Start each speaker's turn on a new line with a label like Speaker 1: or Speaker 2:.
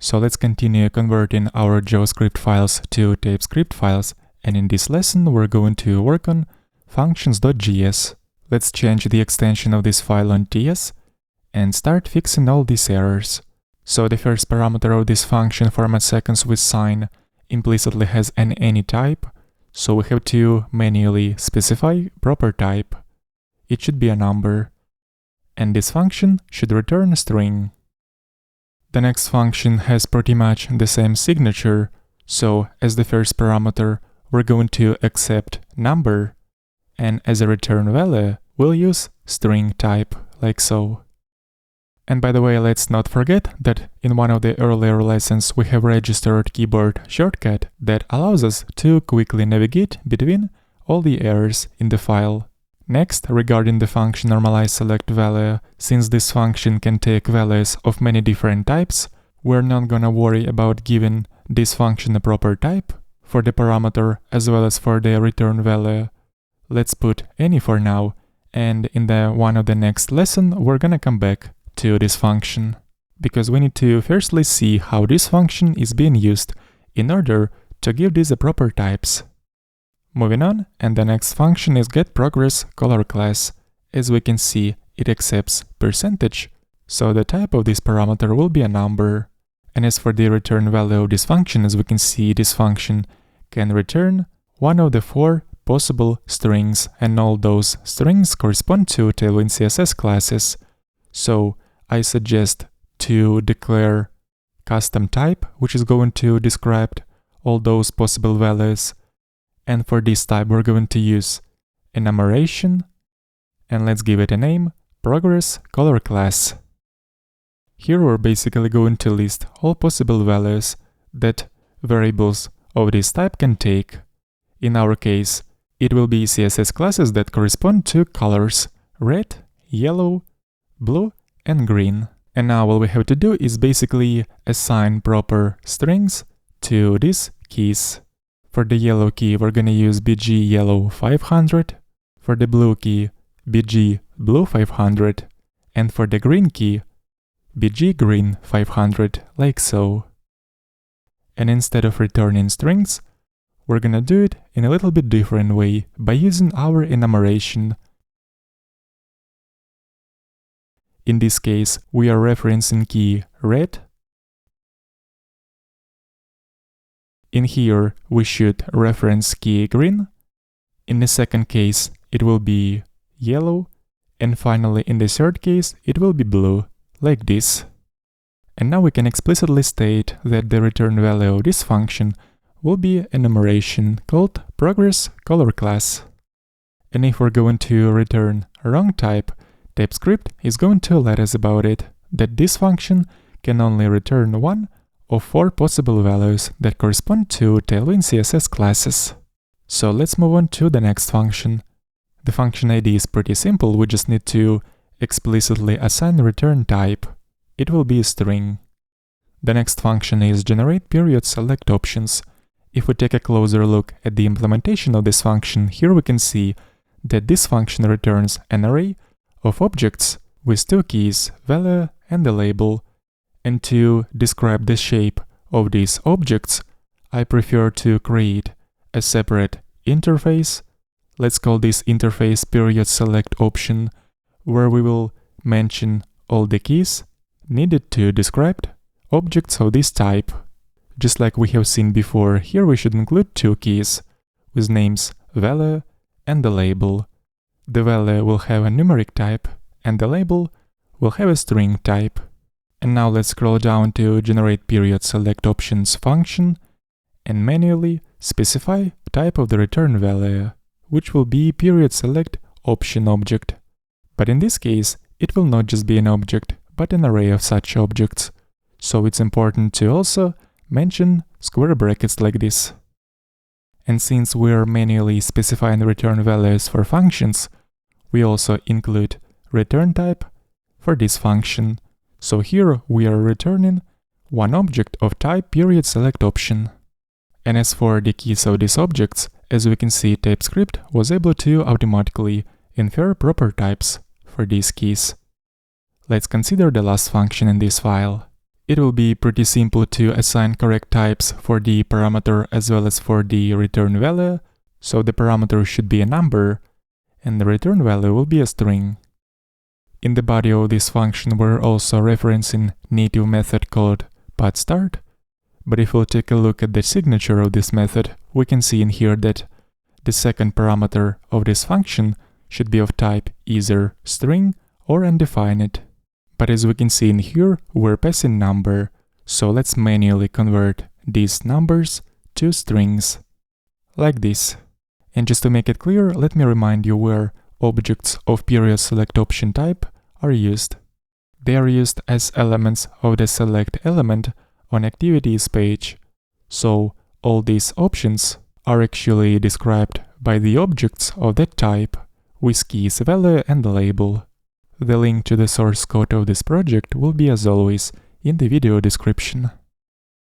Speaker 1: So let's continue converting our JavaScript files to TypeScript files, and in this lesson we're going to work on functions.js. Let's change the extension of this file on TS and start fixing all these errors. So the first parameter of this function, format seconds with sign, implicitly has an any type, so we have to manually specify proper type. It should be a number, and this function should return a string. The next function has pretty much the same signature, so as the first parameter we're going to accept number, and as a return value we'll use string type, like so. And by the way, let's not forget that in one of the earlier lessons we have registered keyboard shortcut that allows us to quickly navigate between all the errors in the file. Next, regarding the function normalize select value, since this function can take values of many different types, we're not gonna worry about giving this function a proper type for the parameter as well as for the return value. Let's put any for now, and in one of the next lesson we're gonna come back to this function, because we need to firstly see how this function is being used in order to give these a proper types. Moving on, and the next function is getProgressColor class. As we can see, it accepts percentage, so the type of this parameter will be a number. And as for the return value of this function, as we can see, this function can return one of the 4 possible strings, and all those strings correspond to tailwindcss classes. So I suggest to declare custom type, which is going to describe all those possible values. And for this type we're going to use enumeration, and let's give it a name, ProgressColor class. Here we're basically going to list all possible values that variables of this type can take. In our case, it will be CSS classes that correspond to colors red, yellow, blue, and green. And now all we have to do is basically assign proper strings to these keys. For the yellow key, we're gonna use bgyellow 500, for the blue key, bgblue 500, and for the green key, bggreen 500, like so. And instead of returning strings, we're gonna do it in a little bit different way by using our enumeration. In this case, we are referencing key red. In here, we should reference key green. In the second case, it will be yellow. And finally, in the third case, it will be blue, like this. And now we can explicitly state that the return value of this function will be enumeration called ProgressColor class. And if we're going to return wrong type, TypeScript is going to let us about it, that this function can only return one of 4 possible values that correspond to tailwindcss classes. So let's move on to the next function. The function ID is pretty simple, we just need to explicitly assign return type. It will be a string. The next function is generatePeriodSelectOptions. If we take a closer look at the implementation of this function, here we can see that this function returns an array of objects with 2 keys, value and the label. And to describe the shape of these objects, I prefer to create a separate interface. Let's call this interface PeriodSelectOption, where we will mention all the keys needed to describe objects of this type. Just like we have seen before, here we should include 2 keys with names value and the label. The value will have a numeric type and the label will have a string type. And now let's scroll down to generatePeriodSelectOptions function and manually specify type of the return value, which will be PeriodSelectOption object. But in this case, it will not just be an object, but an array of such objects. So it's important to also mention square brackets like this. And since we're manually specifying return values for functions, we also include return type for this function. So here we are returning one object of type PeriodSelectOption. And as for the keys of these objects, as we can see, TypeScript was able to automatically infer proper types for these keys. Let's consider the last function in this file. It will be pretty simple to assign correct types for the parameter as well as for the return value. So the parameter should be a number, and the return value will be a string. In the body of this function, we're also referencing native method called pathStart. But if we'll take a look at the signature of this method, we can see in here that the second parameter of this function should be of type either string or undefined. But as we can see in here, we're passing number, so let's manually convert these numbers to strings, like this. And just to make it clear, let me remind you where objects of period select option type are used. They are used as elements of the select element on activities page. So all these options are actually described by the objects of that type with keys value and label. The link to the source code of this project will be, as always, in the video description.